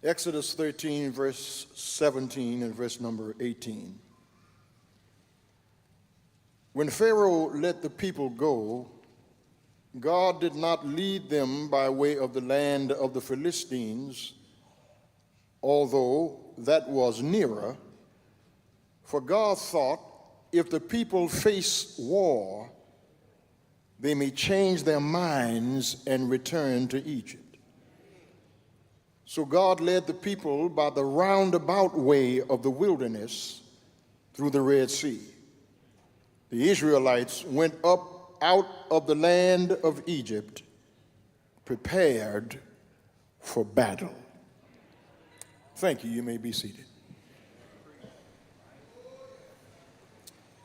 Exodus 13, verse 17 and verse number 18. When Pharaoh let the people go, God did not lead them by way of the land of the Philistines, although that was nearer, for God thought, if the people face war, they may change their minds and return to Egypt. So God led the people by the roundabout way of the wilderness through the Red Sea. The Israelites went up out of the land of Egypt, prepared for battle. Thank you. You may be seated.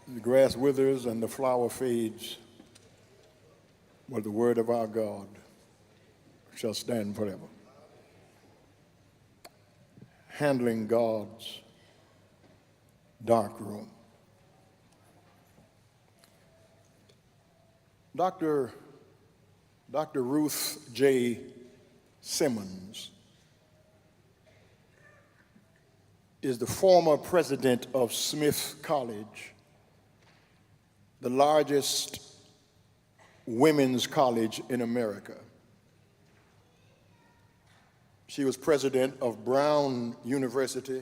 The grass withers and the flower fades, but the word of our God shall stand forever. Handling God's dark room. Dr. Ruth J. Simmons is the former president of Smith College, the largest women's college in America. She was president of Brown University,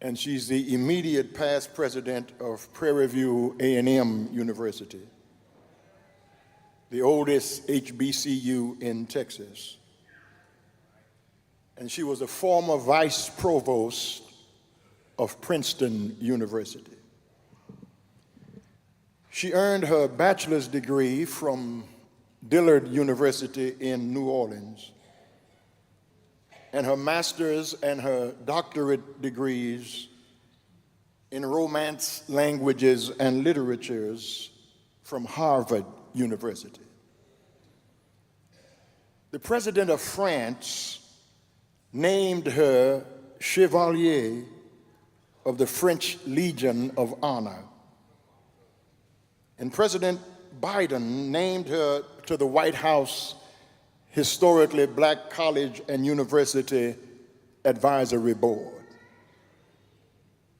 and she's the immediate past president of Prairie View A&M University, the oldest HBCU in Texas. And she was a former vice provost of Princeton University. She earned her bachelor's degree from Dillard University in New Orleans, and her master's and her doctorate degrees in Romance, languages, and literatures from Harvard University. The president of France named her Chevalier of the French Legion of Honor, and President Biden named her to the White House Historically Black College and University Advisory Board.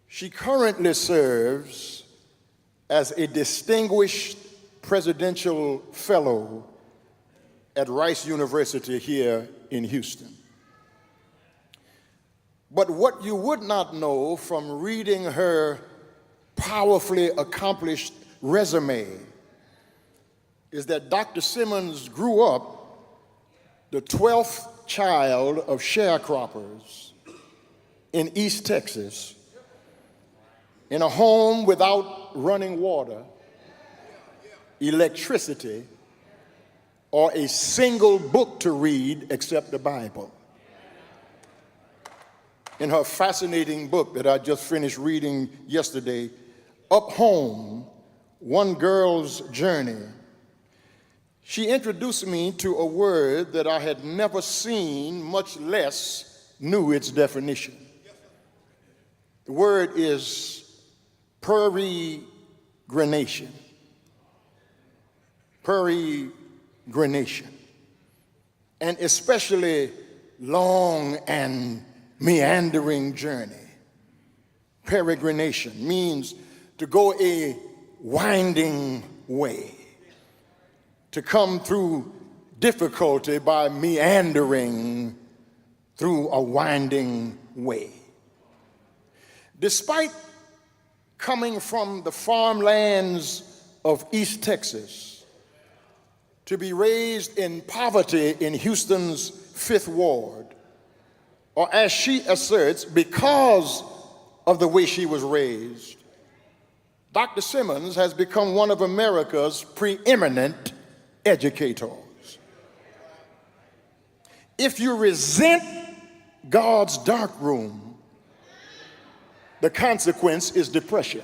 She currently serves as a distinguished presidential fellow at Rice University here in Houston. But what you would not know from reading her powerfully accomplished resume is that Dr. Simmons grew up the 12th child of sharecroppers in East Texas in a home without running water, electricity, or a single book to read except the Bible. In her fascinating book that I just finished reading yesterday, Up Home, One Girl's Journey, she introduced me to a word that I had never seen, much less knew its definition. The word is peregrination. Peregrination. And especially long and meandering journey. Peregrination means to go a winding way, to come through difficulty by meandering through a winding way. Despite coming from the farmlands of East Texas to be raised in poverty in Houston's 5th Ward, or as she asserts, because of the way she was raised, Dr. Simmons has become one of America's preeminent educators. If you resent God's dark room, the consequence is depression.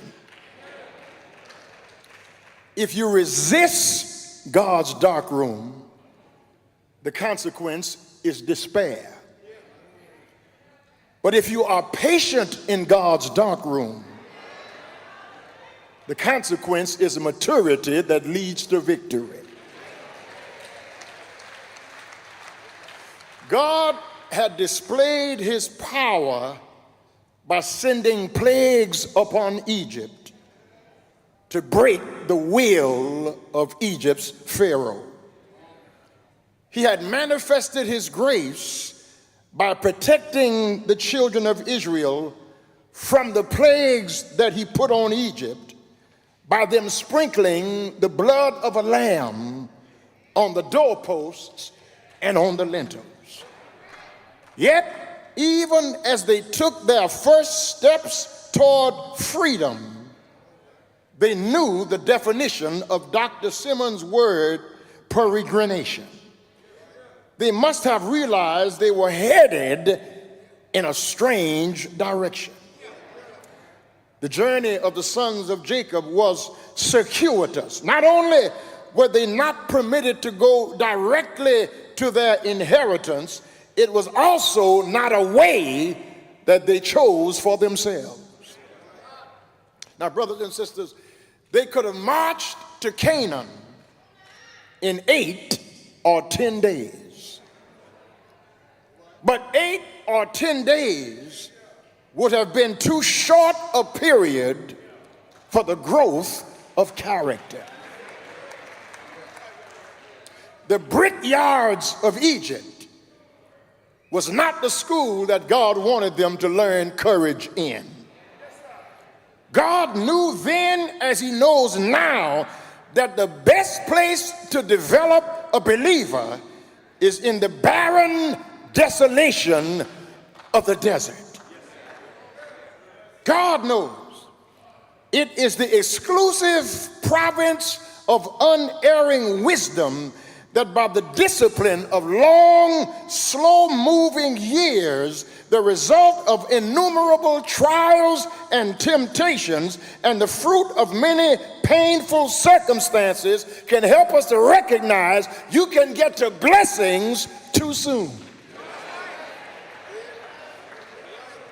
If you resist God's dark room, the consequence is despair. But if you are patient in God's dark room, the consequence is a maturity that leads to victory. God had displayed his power by sending plagues upon Egypt to break the will of Egypt's Pharaoh. He had manifested his grace by protecting the children of Israel from the plagues that he put on Egypt by them sprinkling the blood of a lamb on the doorposts and on the lintels. Yet, even as they took their first steps toward freedom, they knew the definition of Dr. Simmons' word, peregrination. They must have realized they were headed in a strange direction. The journey of the sons of Jacob was circuitous. Not only were they not permitted to go directly to their inheritance, it was also not a way that they chose for themselves. Now, brothers and sisters, they could have marched to Canaan in 8 or 10 days. But 8 or 10 days would have been too short a period for the growth of character. The brickyards of Egypt was not the school that God wanted them to learn courage in. God knew then, as he knows now, that the best place to develop a believer is in the barren desolation of the desert. God knows it is the exclusive province of unerring wisdom that by the discipline of long, slow-moving years, the result of innumerable trials and temptations and the fruit of many painful circumstances can help us to recognize you can get to blessings too soon.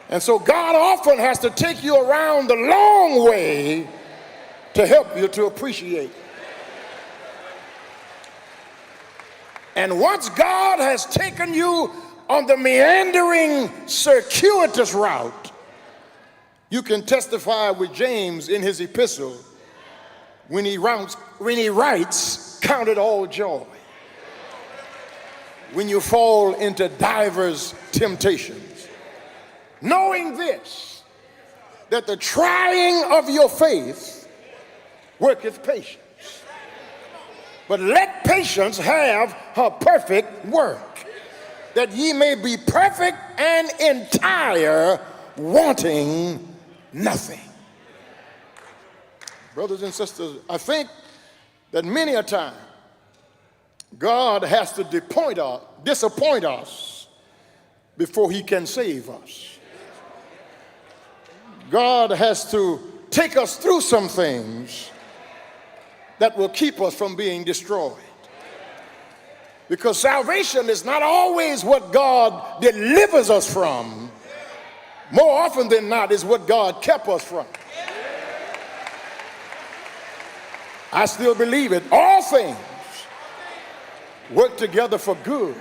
And so God often has to take you around the long way to help you to appreciate. And once God has taken you on the meandering, circuitous route, you can testify with James in his epistle when he writes, "Count it all joy when you fall into divers temptations, knowing this, that the trying of your faith worketh patience. But let patience have her perfect work, that ye may be perfect and entire, wanting nothing." Brothers and sisters, I that many a time God has to disappoint us before he can save us. God has to take us through some things that will keep us from being destroyed. Because salvation is not always what God delivers us from. More often than not is what God kept us from. I still believe it. All things work together for good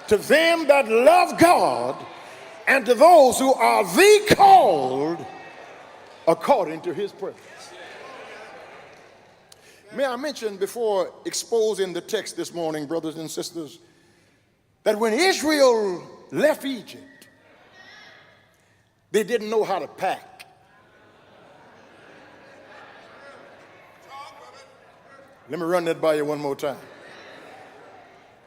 to them that love God and to those who are the called according to his purpose. May I mention before exposing the text this morning, brothers and sisters, that when Israel left Egypt, they didn't know how to pack. Let me run that by you one more time.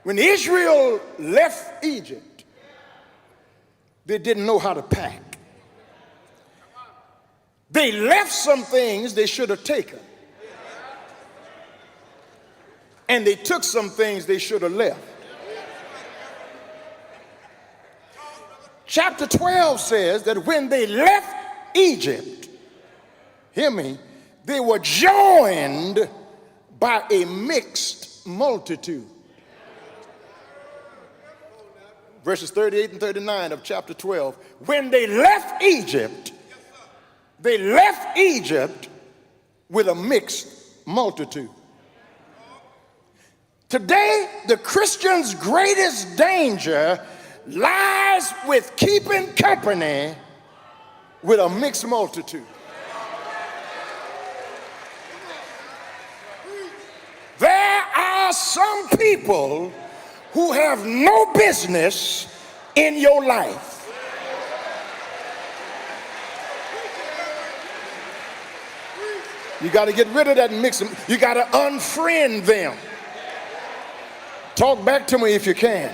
When Israel left Egypt, they didn't know how to pack. They left some things they should have taken. And they took some things they should have left. Chapter 12 says that when they left Egypt, hear me, they were joined by a mixed multitude. Verses 38 and 39 of chapter 12. When they left Egypt with a mixed multitude. Today, the Christian's greatest danger lies with keeping company with a mixed multitude. There are some people who have no business in your life. You got to get rid of that mix. You got to unfriend them. Talk back to me if you can.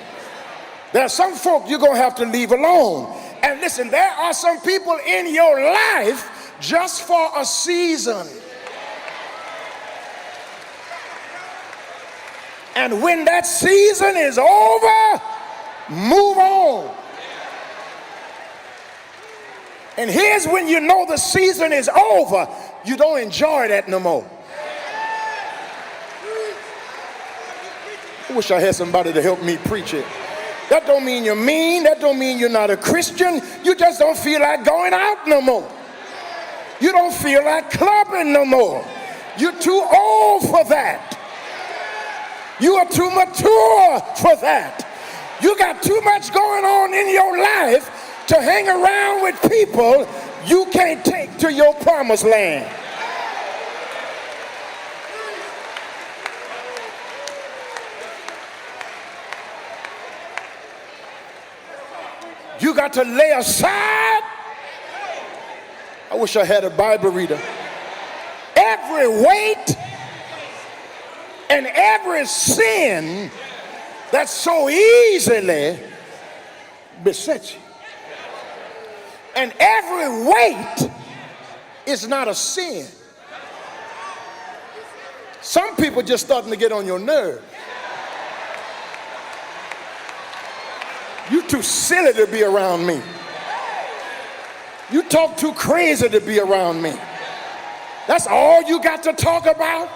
There are some folk you're going to have to leave alone. And listen, there are some people in your life just for a season. And when that season is over, move on. And here's when you know the season is over. You don't enjoy that no more. I wish I had somebody to help me preach it. That don't mean you're mean. That don't mean you're not a Christian. You just don't feel like going out no more. You don't feel like clubbing no more. You're too old for that. You are too mature for that. You got too much going on in your life to hang around with people you can't take to your promised land. You got to lay aside. I wish I had a Bible reader. Every weight and every sin that so easily besets you. And every weight is not a sin. Some people just starting to get on your nerve. You too silly to be around me. You talk too crazy to be around me. That's all you got to talk about?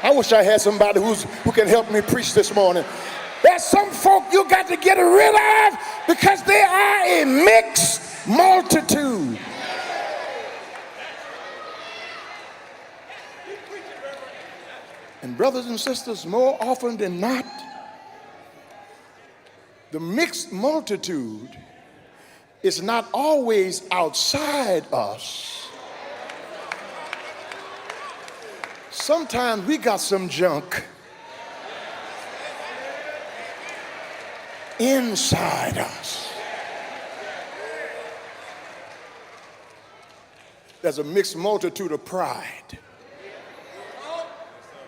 I wish I had somebody who can help me preach this morning. There's some folk you got to get rid of because they are a mixed multitude. And brothers and sisters, more often than not, the mixed multitude is not always outside us. Sometimes we got some junk inside us. There's a mixed multitude of pride.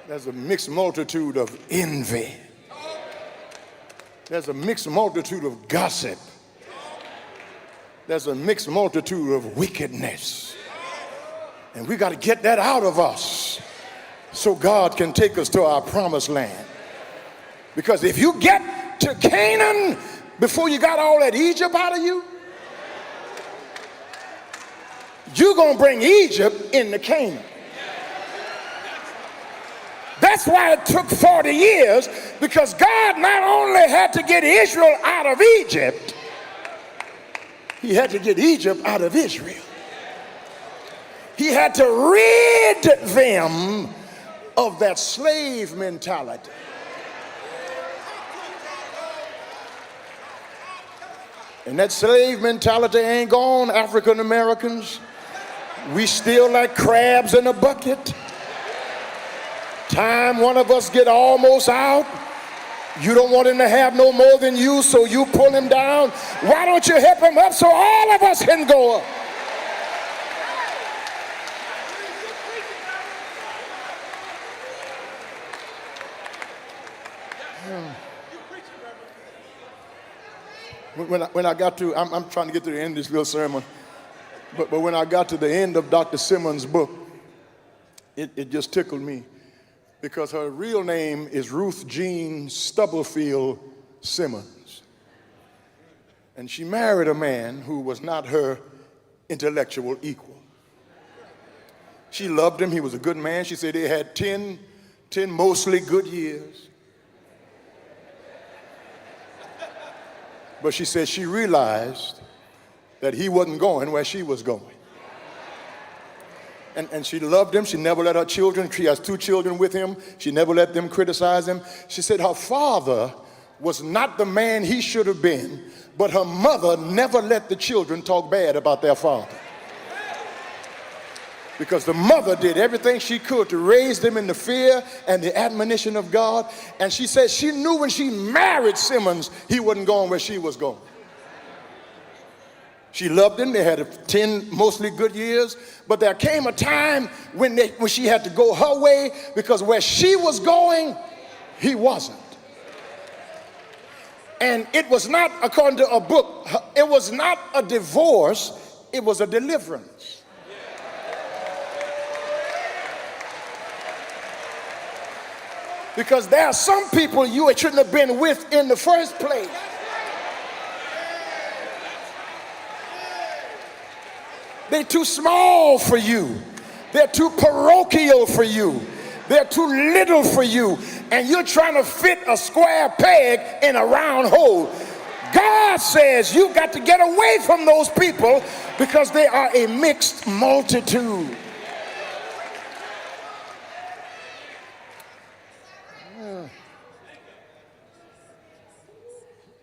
There's a mixed multitude of envy. There's a mixed multitude of gossip. There's a mixed multitude of wickedness. And we got to get that out of us so God can take us to our promised land. Because if you get to Canaan before you got all that Egypt out of you, you're going to bring Egypt into Canaan. That's why it took 40 years, because God not only had to get Israel out of Egypt, he had to get Egypt out of Israel. He had to rid them of that slave mentality. And that slave mentality ain't gone, African Americans. We still like crabs in a bucket. Time one of us get almost out, you don't want him to have no more than you, so you pull him down. Why don't you help him up so all of us can go up? When I got to, I'm trying to get to the end of this little sermon, but when I got to the end of Dr. Simmons' book, it just tickled me. Because her real name is Ruth Jean Stubblefield Simmons. And she married a man who was not her intellectual equal. She loved him. He was a good man. She said they had 10 mostly good years. But she said she realized that he wasn't going where she was going. And she loved him. She never let her children, she has 2 children with him. She never let them criticize him. She said her father was not the man he should have been, but her mother never let the children talk bad about their father. Because the mother did everything she could to raise them in the fear and the admonition of God. And she said she knew when she married Simmons, he wasn't going where she was going. She loved him. They had 10 mostly good years. But there came a time when she had to go her way, because where she was going, he wasn't. And it was not, according to a book, it was not a divorce, it was a deliverance. Because there are some people you shouldn't have been with in the first place. They're too small for you. They're too parochial for you. They're too little for you. And you're trying to fit a square peg in a round hole. God says you got to get away from those people because they are a mixed multitude.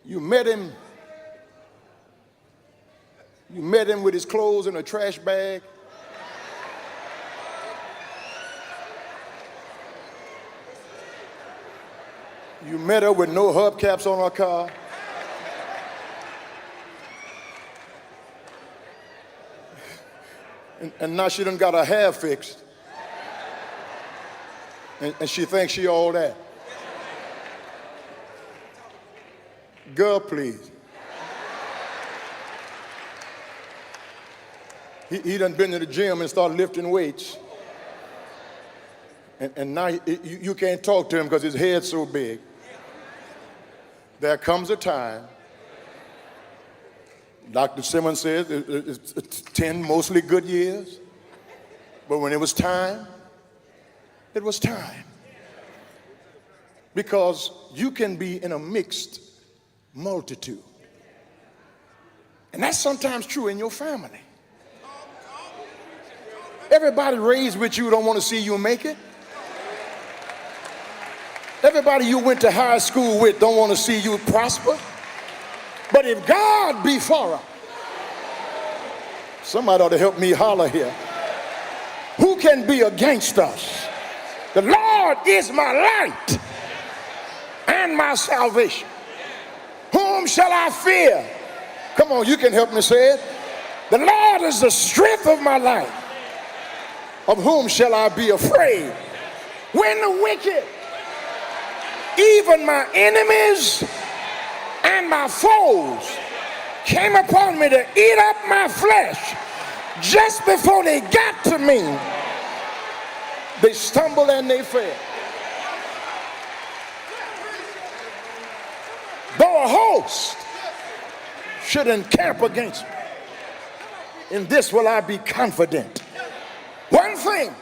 You met him with his clothes in a trash bag. You met her with no hubcaps on her car. And now she done got her hair fixed. And she thinks she all that. Girl, please. He done been to the gym and started lifting weights. And now you can't talk to him because his head's so big. There comes a time, Dr. Simmons says, it's 10 mostly good years. But when it was time, it was time. Because you can be in a mixed multitude. And that's sometimes true in your family. Everybody raised with you don't want to see you make it. Everybody you went to high school with don't want to see you prosper. But if God be for us, somebody ought to help me holler here. Who can be against us? The Lord is my light and my salvation. Whom shall I fear? Come on, you can help me say it. The Lord is the strength of my life. Of whom shall I be afraid? When the wicked, even my enemies and my foes, came upon me to eat up my flesh, just before they got to me, they stumbled and they fell. Though a host should encamp against me, in this will I be confident. One thing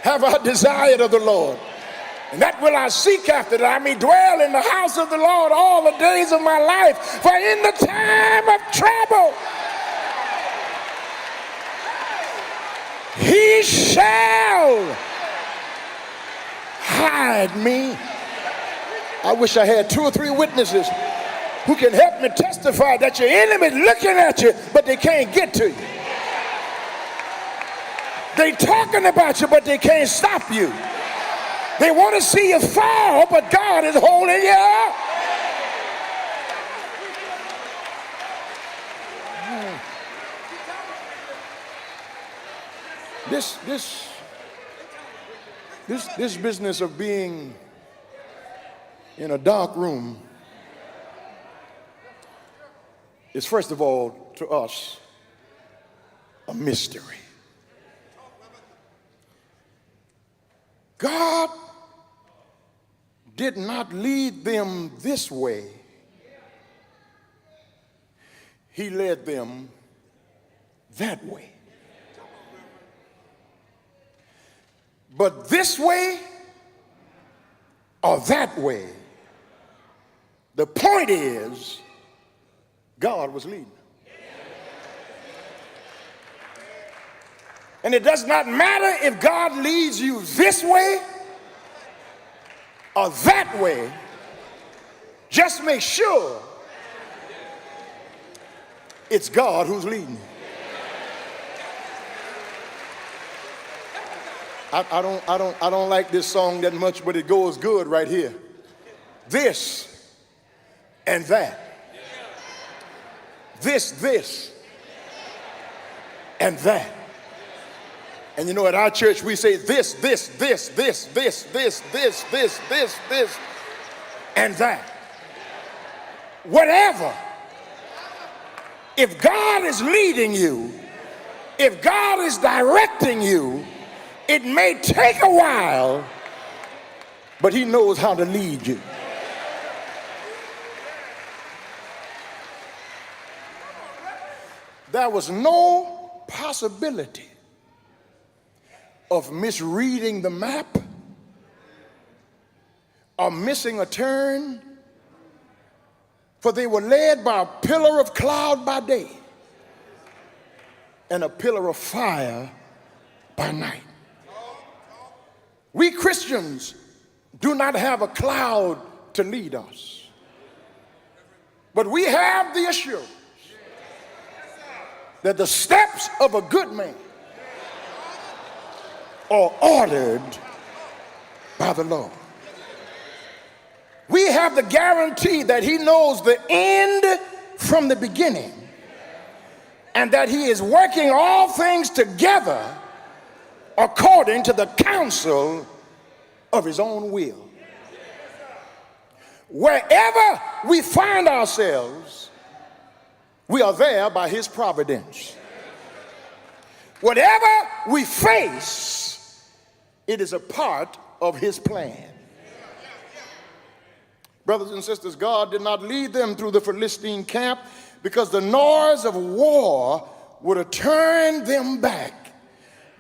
have I desired of the Lord, and that will I seek after, that I may dwell in the house of the Lord all the days of my life. For in the time of trouble, he shall hide me. I wish I had 2 or 3 witnesses who can help me testify that your enemy is looking at you, but they can't get to you. They talking about you, but they can't stop you. They want to see you fall, but God is holding you up. This business of being in a dark room is, first of all, to us, a mystery. God did not lead them this way. He led them that way. But this way or that way, the point is, God was leading. And it does not matter if God leads you this way or that way. Just make sure it's God who's leading you. I don't like this song that much, but it goes good right here. This and that. This and that. And you know, at our church we say this, and that. Whatever. If God is leading you, if God is directing you, it may take a while, but he knows how to lead you. There was no possibility of misreading the map or missing a turn, for they were led by a pillar of cloud by day and a pillar of fire by night. We Christians do not have a cloud to lead us, but we have the assurance that the steps of a good man are ordered by the Lord. We have the guarantee that he knows the end from the beginning, and that he is working all things together according to the counsel of his own will. Wherever we find ourselves, we are there by his providence. Whatever we face, it is a part of his plan. Brothers and sisters, God did not lead them through the Philistine camp because the noise of war would have turned them back,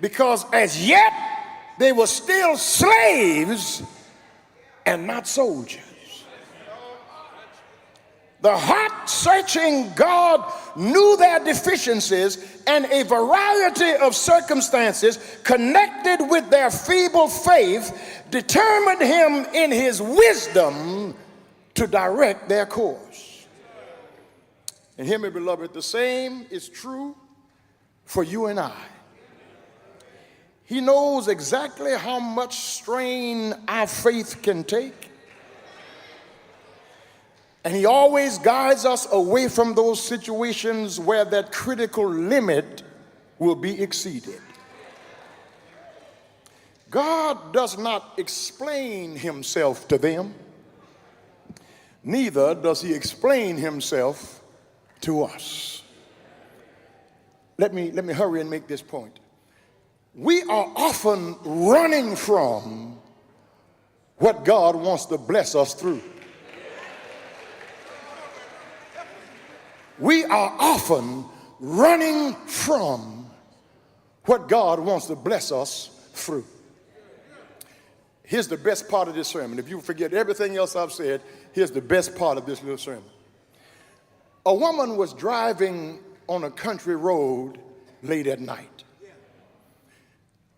because as yet they were still slaves and not soldiers. The heart searching God knew their deficiencies, and a variety of circumstances connected with their feeble faith determined him in his wisdom to direct their course. And hear me, beloved, the same is true for you and I. He knows exactly how much strain our faith can take, and he always guides us away from those situations where that critical limit will be exceeded. God does not explain himself to them, neither does he explain himself to us. Let me hurry and make this point. We are often running from what God wants to bless us through. We are often running from what God wants to bless us through. Here's the best part of this sermon. If you forget everything else I've said, here's the best part of this little sermon. A woman was driving on a country road late at night.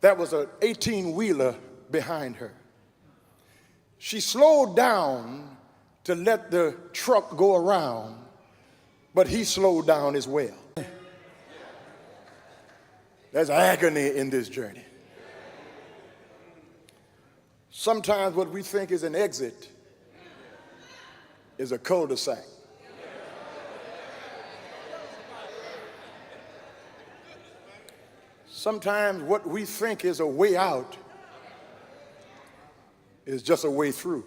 There was an 18-wheeler behind her. She slowed down to let the truck go around, but he slowed down as well. There's agony in this journey. Sometimes what we think is an exit is a cul-de-sac. Sometimes what we think is a way out is just a way through.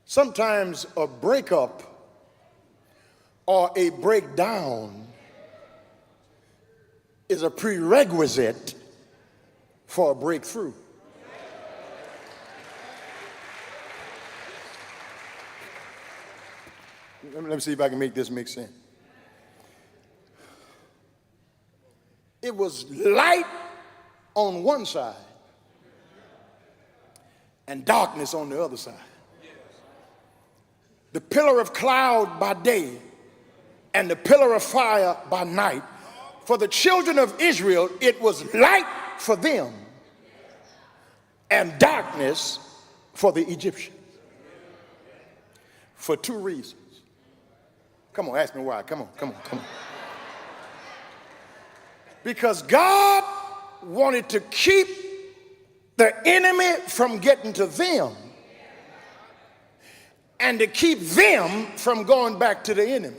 Sometimes a breakup or a breakdown is a prerequisite for a breakthrough. Let me see if I can make this make sense. It was light on one side and darkness on the other side. The pillar of cloud by day and the pillar of fire by night For the children of Israel, it was light for them and darkness for the Egyptians. For two reasons. Come on, ask me why. Come on. Because God wanted to keep the enemy from getting to them and to keep them from going back to the enemy.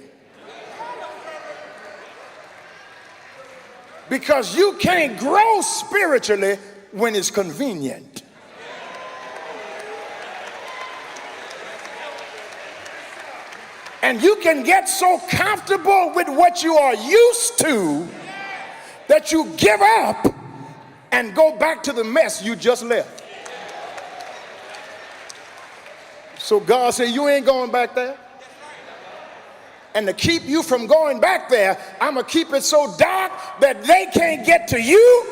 Because you can't grow spiritually when it's convenient. And you can get so comfortable with what you are used to that you give up and go back to the mess you just left. So God said, you ain't going back there. And to keep you from going back there, I'm going to keep it so dark that they can't get to you,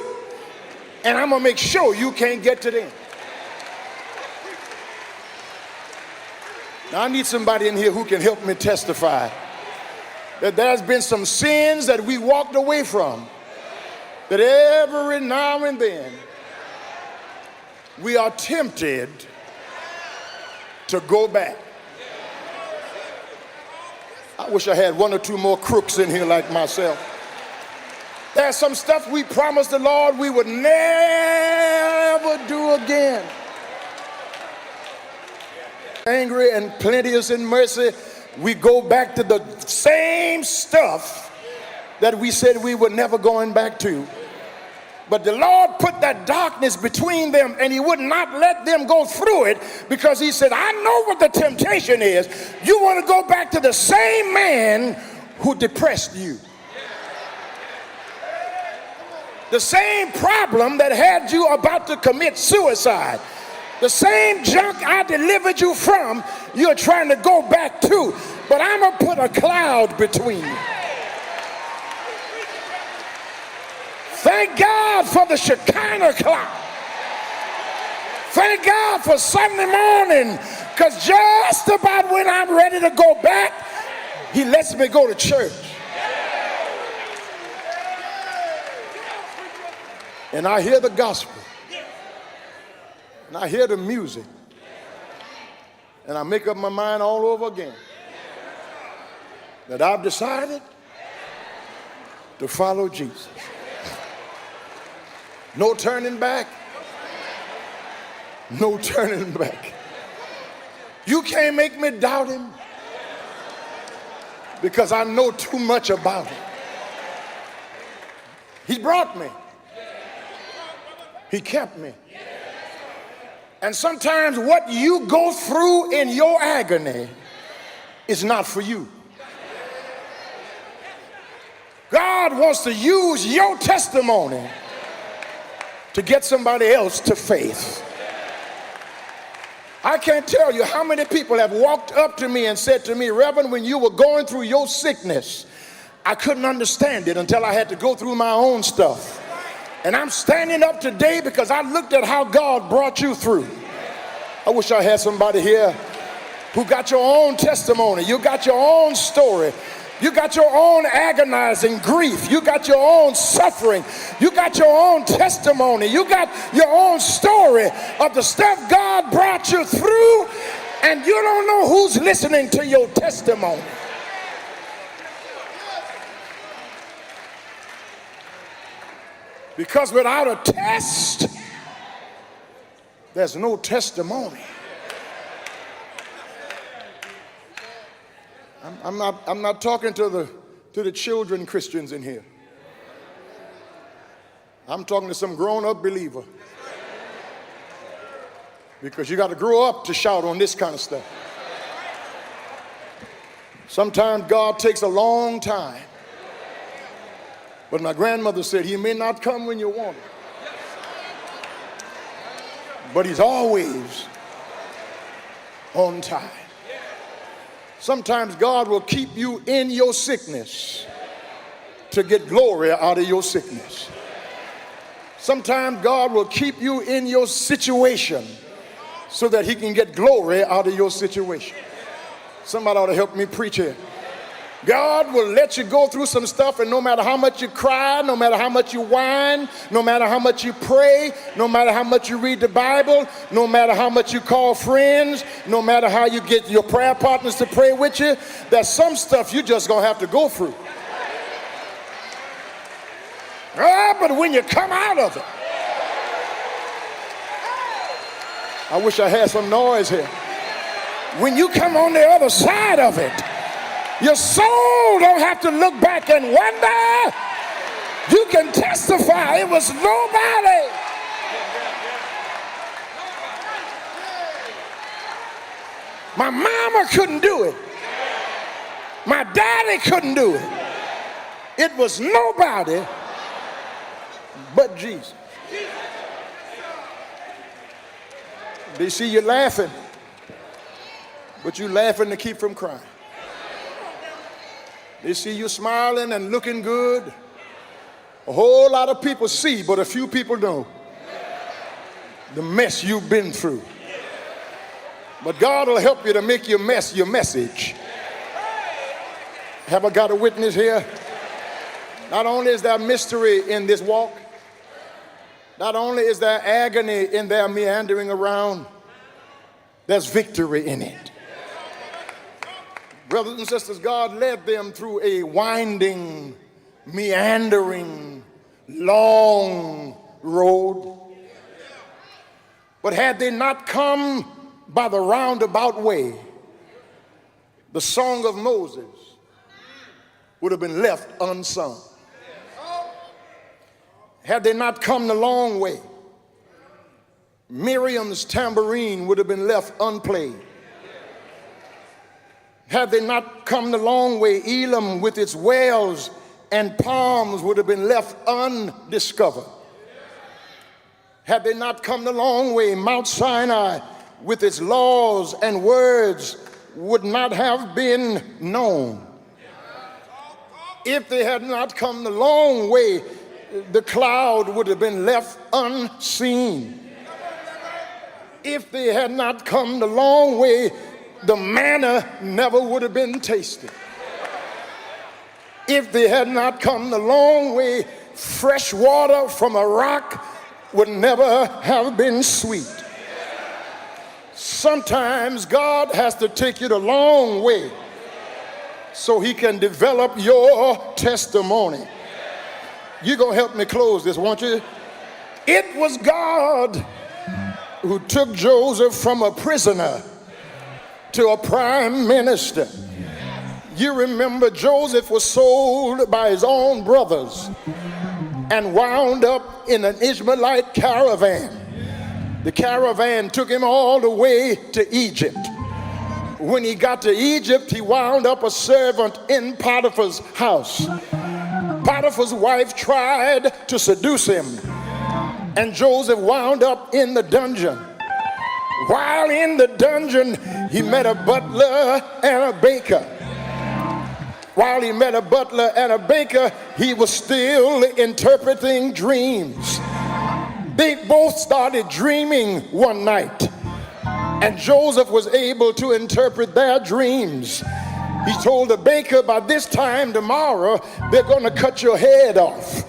and I'm going to make sure you can't get to them. Now, I need somebody in here who can help me testify that there's been some sins that we walked away from, that every now and then we are tempted to go back. I wish I had one or two more crooks in here like myself. There's some stuff we promised the Lord we would never do again. Angry and plenteous in mercy, we go back to the same stuff that we said we were never going back to. But the Lord put that darkness between them, and he would not let them go through it, because he said, I know what the temptation is. You want to go back to the same man who depressed you. The same problem that had you about to commit suicide. The same junk I delivered you from, you're trying to go back to. But I'm going to put a cloud between you. Thank God for the Shekinah cloud. Thank God for Sunday morning, because just about when I'm ready to go back, he lets me go to church. And I hear the gospel. And I hear the music. And I make up my mind all over again that I've decided to follow Jesus. No turning back. No turning back. You can't make me doubt him, because I know too much about him. He brought me. He kept me. And sometimes what you go through in your agony is not for you. God wants to use your testimony to get somebody else to faith. I can't tell you how many people have walked up to me and said to me, Reverend, when you were going through your sickness, I couldn't understand it until I had to go through my own stuff. And I'm standing up today because I looked at how God brought you through. I wish I had somebody here who got your own testimony. You got your own story. You got your own agonizing grief. You got your own suffering. You got your own testimony. You got your own story of the stuff God brought you through, and you don't know who's listening to your testimony. Because without a test, there's no testimony. I'm not talking to the children Christians in here. I'm talking to some grown-up believer. Because you got to grow up to shout on this kind of stuff. Sometimes God takes a long time. But my grandmother said, he may not come when you want it, but he's always on time. Sometimes God will keep you in your sickness to get glory out of your sickness. Sometimes God will keep you in your situation so that he can get glory out of your situation. Somebody ought to help me preach here. God will let you go through some stuff, and no matter how much you cry, no matter how much you whine, no matter how much you pray, no matter how much you read the Bible, no matter how much you call friends, no matter how you get your prayer partners to pray with you, there's some stuff you just gonna have to go through. But when you come out of it, I wish I had some noise here. When you come on the other side of it, your soul don't have to look back and wonder. You can testify it was nobody. My mama couldn't do it. My daddy couldn't do it. It was nobody but Jesus. They see you laughing, but you laughing to keep from crying. They see you smiling and looking good. A whole lot of people see, but a few people don't. The mess you've been through. But God will help you to make your mess your message. Have I got a witness here? Not only is there mystery in this walk, not only is there agony in their meandering around, there's victory in it. Brothers and sisters, God led them through a winding, meandering, long road. But had they not come by the roundabout way, the song of Moses would have been left unsung. Had they not come the long way, Miriam's tambourine would have been left unplayed. Had they not come the long way, Elam with its wells and palms would have been left undiscovered. Had they not come the long way, Mount Sinai with its laws and words would not have been known. If they had not come the long way, the cloud would have been left unseen. If they had not come the long way, the manna never would have been tasted. If they had not come the long way, fresh water from a rock would never have been sweet. Sometimes God has to take you the long way so he can develop your testimony. You're going to help me close this, won't you? It was God who took Joseph from a prisoner to a prime minister. You remember Joseph was sold by his own brothers and wound up in an Ishmaelite caravan. The caravan took him all the way to Egypt. When he got to Egypt, he wound up a servant in Potiphar's house. Potiphar's wife tried to seduce him, and Joseph wound up in the dungeon. While in the dungeon, he met a butler and a baker. While he met a butler and a baker, he was still interpreting dreams. They both started dreaming one night, and Joseph was able to interpret their dreams. He told the baker, by this time tomorrow, they're going to cut your head off.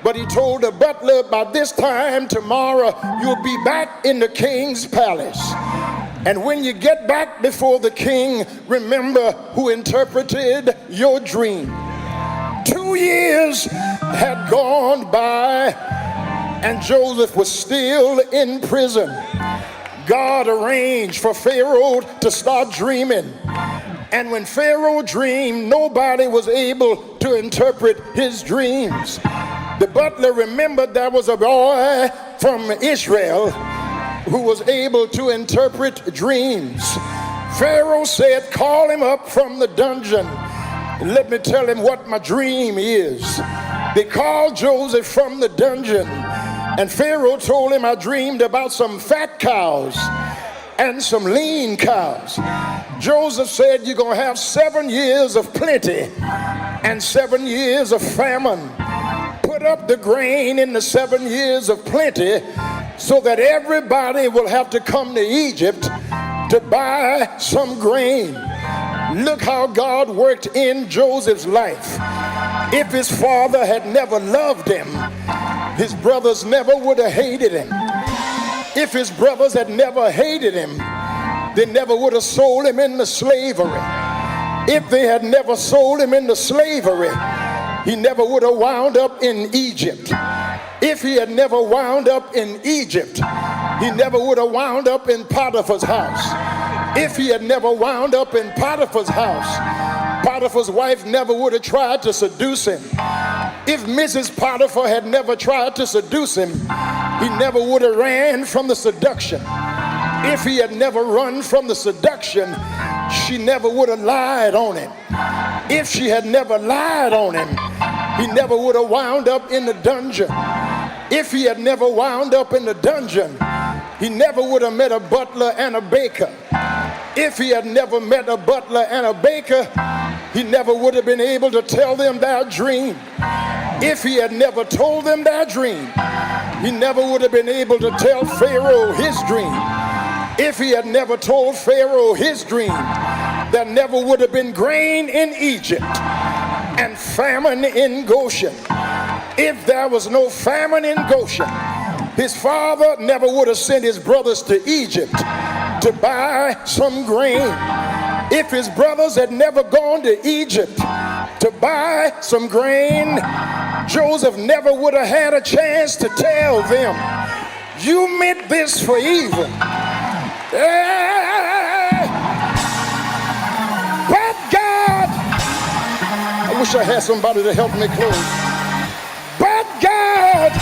But he told the butler, by this time tomorrow, you'll be back in the king's palace. And when you get back before the king, remember who interpreted your dream. 2 years had gone by, and Joseph was still in prison. God arranged for Pharaoh to start dreaming. And when Pharaoh dreamed, nobody was able to interpret his dreams. The butler remembered there was a boy from Israel who was able to interpret dreams. Pharaoh said, call him up from the dungeon. Let me tell him what my dream is. They called Joseph from the dungeon, and Pharaoh told him, I dreamed about some fat cows and some lean cows. Joseph said, you're going to have 7 years of plenty and 7 years of famine. Put up the grain in the 7 years of plenty so that everybody will have to come to Egypt to buy some grain. Look how God worked in Joseph's life. If his father had never loved him, his brothers never would have hated him. If his brothers had never hated him, they never would have sold him into slavery. If they had never sold him into slavery, he never would have wound up in Egypt. If he had never wound up in Egypt, he never would have wound up in Potiphar's house. If he had never wound up in Potiphar's house, Potiphar's wife never would have tried to seduce him. If Mrs. Potiphar had never tried to seduce him, he never would have ran from the seduction. If he had never run from the seduction, she never would have lied on him. If she had never lied on him, he never would have wound up in the dungeon. If he had never wound up in the dungeon, he never would have met a butler and a baker. If he had never met a butler and a baker, he never would have been able to tell them their dream. If he had never told them their dream, he never would have been able to tell Pharaoh his dream. If he had never told Pharaoh his dream, there never would have been grain in Egypt and famine in Goshen. If there was no famine in Goshen, his father never would have sent his brothers to Egypt to buy some grain. If his brothers had never gone to Egypt to buy some grain, Joseph never would have had a chance to tell them, you meant this for evil. But God, I wish I had somebody to help me close. But God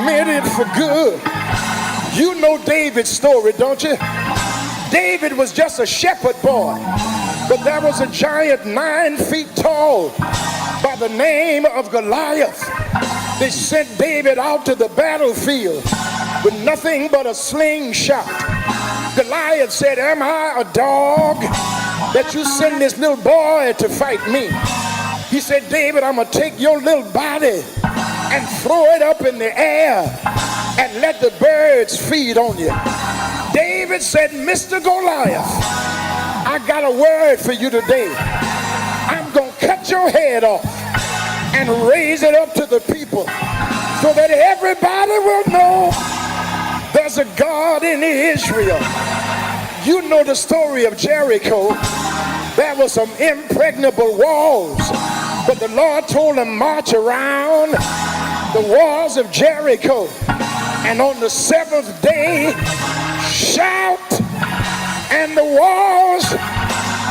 meant it for good. You know David's story, don't you? David was just a shepherd boy, but there was a giant 9 feet tall by the name of Goliath. They sent David out to the battlefield with nothing but a slingshot. Goliath said, am I a dog that you send this little boy to fight me? He said, David, I'm going to take your little body and throw it up in the air and let the birds feed on you. David said, Mr. Goliath, I got a word for you today. I'm going to cut your head off and raise it up to the people so that everybody will know there's a God in Israel. You know the story of Jericho. There were some impregnable walls, but the Lord told them march around the walls of Jericho, and on the 7th day shout, and the walls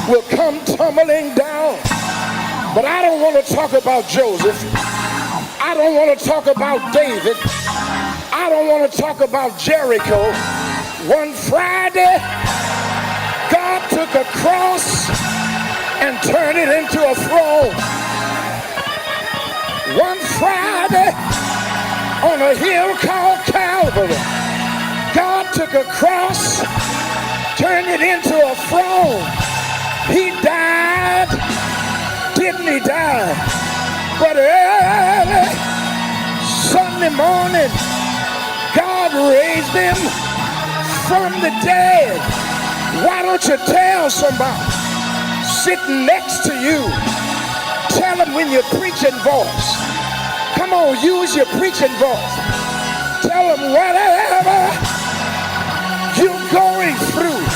will come tumbling down. But I don't want to talk about Joseph. I don't want to talk about David. I don't want to talk about Jericho. One Friday, God took a cross and turned it into a throne. One Friday, on a hill called Calvary, God took a cross, turned it into a throne. He died, didn't he die? But early Sunday morning, God raised him from the dead. Why don't you tell somebody sitting next to you, tell them in your preaching voice. Come on, use your preaching voice. Tell them whatever you're going through,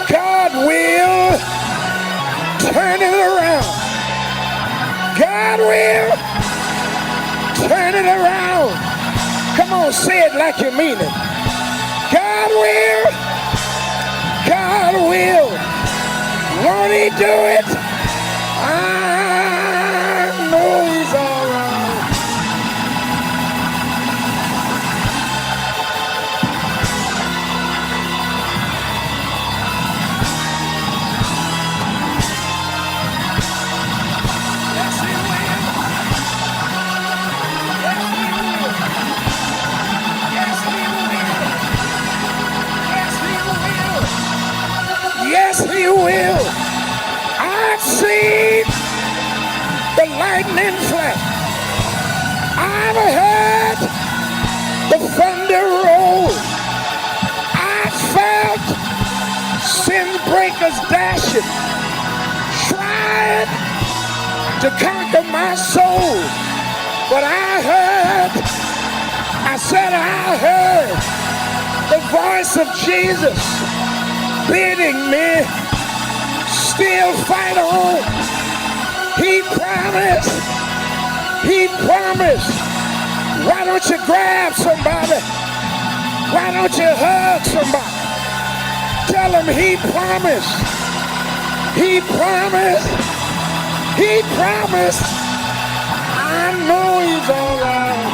God will turn it around. God will turn it around. Come on, say it like you mean it. God will. God will. Won't he do it? I know he's all right. Yes, he will. Yes, he will. Yes, he will. Yes, he will. I've seen the lightning flash. I've heard the thunder roll. I felt sin breakers dashing, trying to conquer my soul. But I heard the voice of Jesus bidding me still fight on. He promised. Why don't you grab somebody? Why don't you hug somebody? Tell him he promised. I know he's all right.